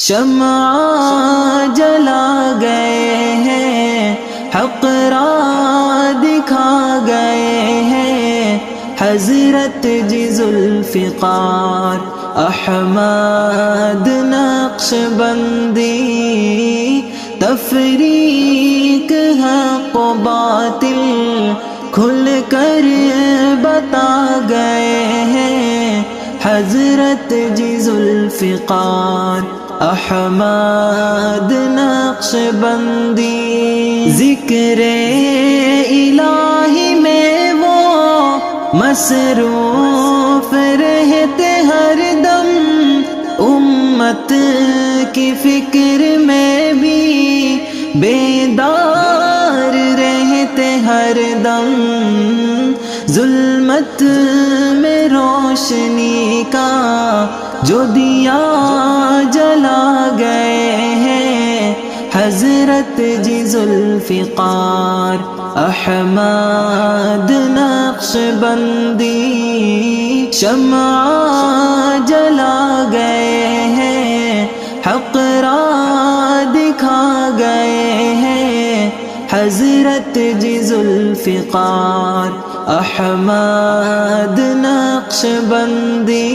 شمع جلا گئے ہیں، حق راہ دکھا گئے ہیں، حضرت جی ذوالفقار احمد نقشبندی۔ تفریق حق و باطل کھل کر بتا گئے ہیں، حضرت جی ذوالفقار احمد نقشبندی۔ ذکر الہی میں وہ مصروف رہتے ہر دم، امت کی فکر میں بھی بیدار رہتے ہر دم، ظلمت میں روشنی کا جو دیا جلا گئے ہیں، حضرت جی ذوالفقار احمد نقشبندی۔ شمع جلا گئے ہیں، حق راہ دکھا گئے ہیں، حضرت جی ذوالفقار احمد نقشبندی۔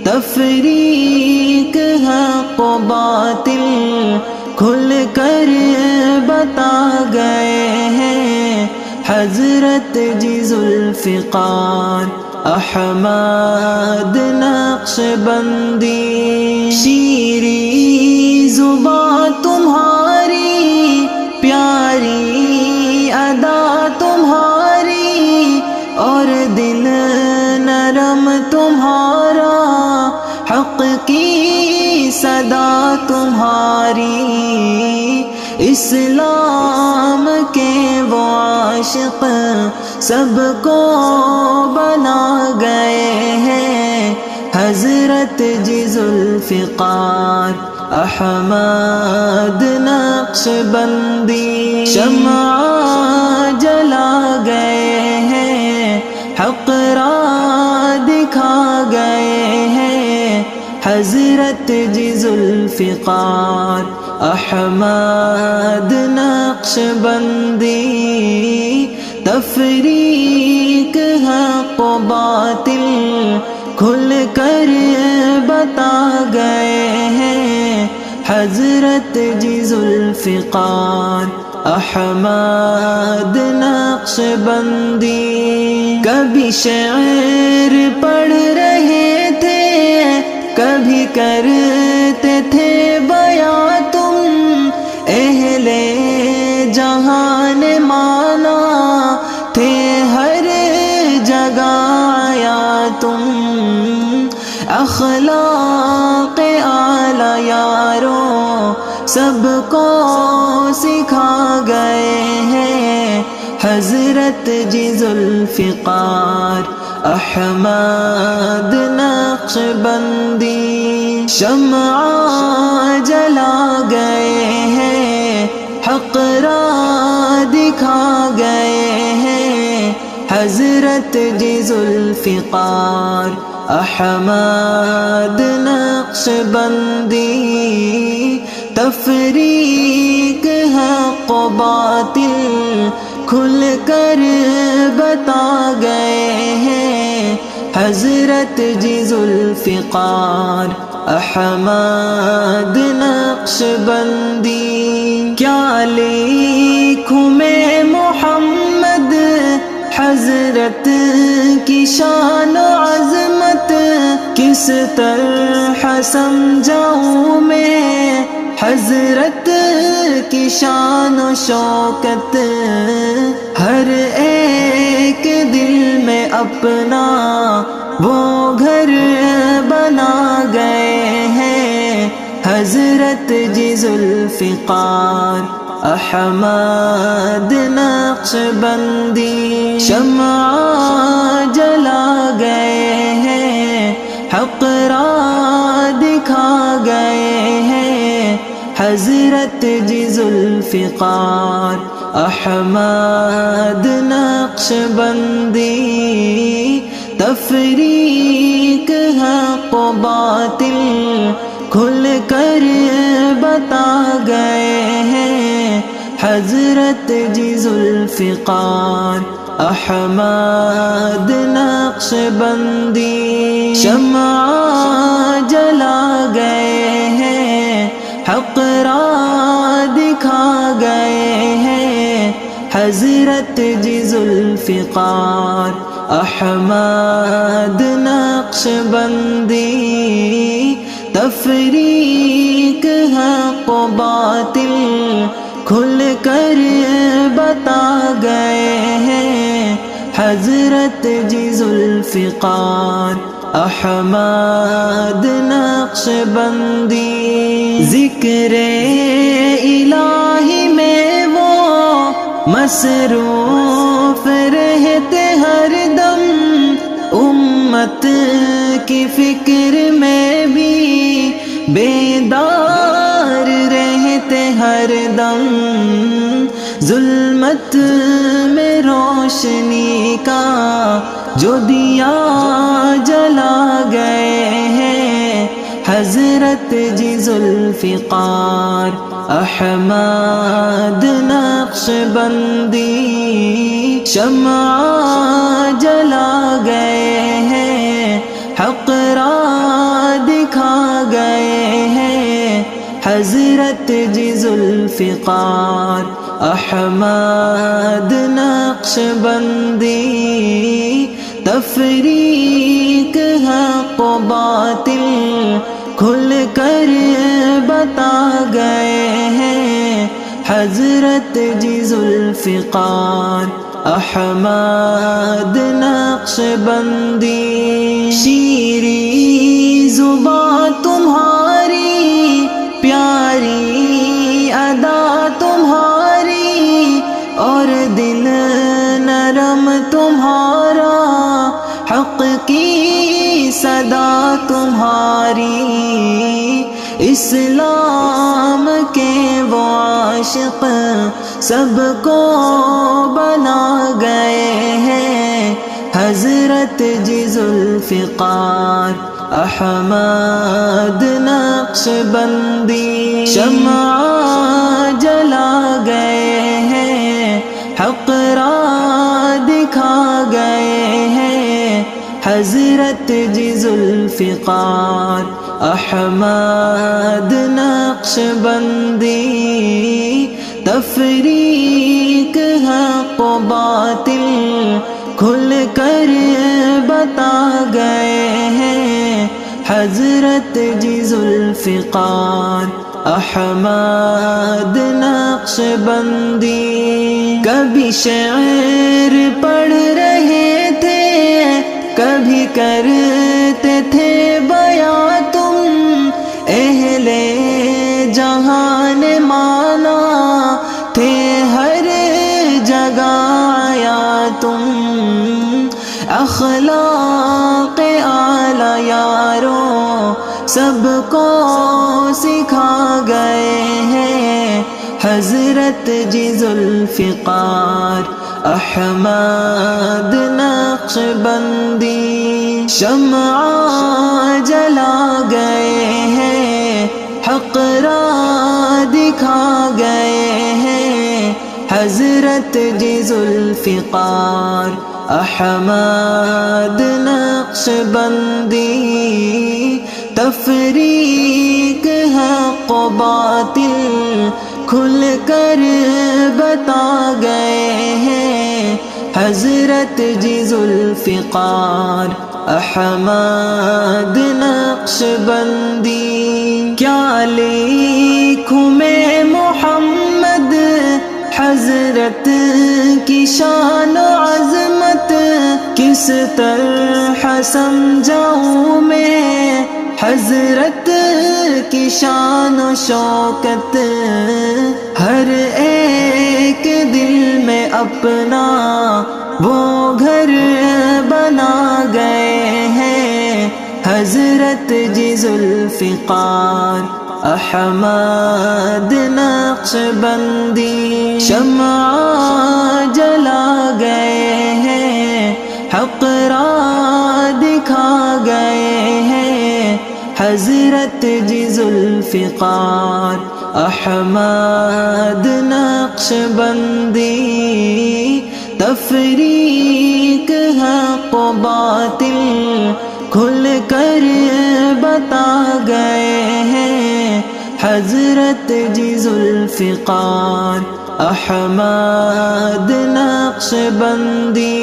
تفریق حق و باطل کھل کر بتا گئے ہیں، حضرت جی ذوالفقار احمد نقشبندی۔ شیریں زباں تمہاری، پیاری ادا تمہاری، اور دل نرم تمہارا، حق کی صدا تمہاری، اسلام کے وہ عاشق سب کو بنا گئے ہیں، حضرت جی ذوالفقار احمد نقشبندی۔ شمع جلا گئے ہیں، حق راہ دکھا گئے ہیں، حضرت جی ذوالفقار احمد نقشبندی۔ تفریق حق و باطل کھل کر بتا گئے ہیں، حضرت جی ذوالفقار احمد نقشبندی۔ کبھی شعر پڑھ رہے تھے، کبھی کرتے تھے بیاں تم، اہل جہان مانا تھے ہر جگہ آیا تم، اخلاق اعلی یاروں سب کو سکھا گئے ہیں، حضرت جی ذوالفقار احمد نقشبندی۔ شمع جلا گئے ہیں، حق راہ دکھا گئے ہیں، حضرت جی ذوالفقار احمد نقشبندی۔ تفریق حق و باطل کھل کر بتا گئے ہیں، حضرت جی ذوالفقار احمد نقشبندی۔ کیا لکھوں میں محمد حضرت کی شان و عظمت، کس طرح سمجھاؤں میں حضرت کی شان و شوکت، ہر ایک دل میں اپنا وہ گھر بنا گئے ہیں، حضرت جی ذوالفقار احمد نقشبندی۔ شمع جلا گئے ہیں، حق راہ دکھا گئے ہیں، حضرت جی ذوالفقار احمد نقشبندی۔ تفریق حق و باطل کھل کر بتا گئے ہیں، حضرت جی ذوالفقار احمد نقشبندی شمع جلا گئے ہیں، حق راہ دکھا گئے ہیں، حضرت جی ذوالفقار احمد نقشبندی تفریق حق و باطل کھل کر بتا گئے ہیں، حضرت جی ذوالفقار احمد نقشبندی ذکر الہی میں وہ مصروف رہتے ہر دم، امت کی فکر میں بھی بیدار رہتے ہر دم، ظلمت میں روشنی کا جو دیا جلا گئے ہیں، حضرت جی ذوالفقار احمد نقشبندی شمع جلا گئے ہیں، حق راہ دکھا گئے ہیں، حضرت جی ذوالفقار احمد نقشبندی تفریق حق و باطل کھل کر بتا گئے ہیں، حضرت جی ذوالفقار احمد نقشبندی شیریں زباں تمہاری، پیاری ادا تمہاری، اور دل نرم تمہارا، حق کی صدا تمہاری، اسلام کے وہ عاشق سب کو بنا گئے ہیں، حضرت جی ذوالفقار احمد نقشبندی شمع جلا گئے ہیں، حق راہ دکھا گئے ہیں، حضرت جی ذوالفقار احمد نقشبندی تفریق حق و باطل کھل کر بتا گئے ہیں، حضرت جی ذوالفقار احمد نقشبندی کبھی شعر پڑھ رہے تھے، کبھی کرتے تھے بیاں تم، اہل جہان مانا تھے ہر جگہ آیا تم، اخلاق اعلی یاروں سب کو سکھا گئے ہیں، حضرت جی ذوالفقار احمد نقشبندی شمع جلا گئے ہیں، حق راہ دکھا گئے ہیں، حضرت جی ذوالفقار احمد نقشبندی تفریق حق و باطل کھل کر بتا گئے ہیں، حضرت جی ذوالفقار احمد نقشبندی کیا لکھوں میں محمد حضرت کی شان و عظمت، کس طرح سمجھاؤں میں حضرت کی شان و شوکت، ہر ایک دل میں اپنا وہ گھر بنا گئے ہیں، حضرت جی ذوالفقار احمد نقشبندی شمع جلا گئے ہیں، حق راہ دکھا گئے ہیں، حضرت جی ذوالفقار احمد نقشبندی تفریق حق و باطل کھل کر بتا گئے ہیں حضرت جی ذوالفقار احمد نقشبندی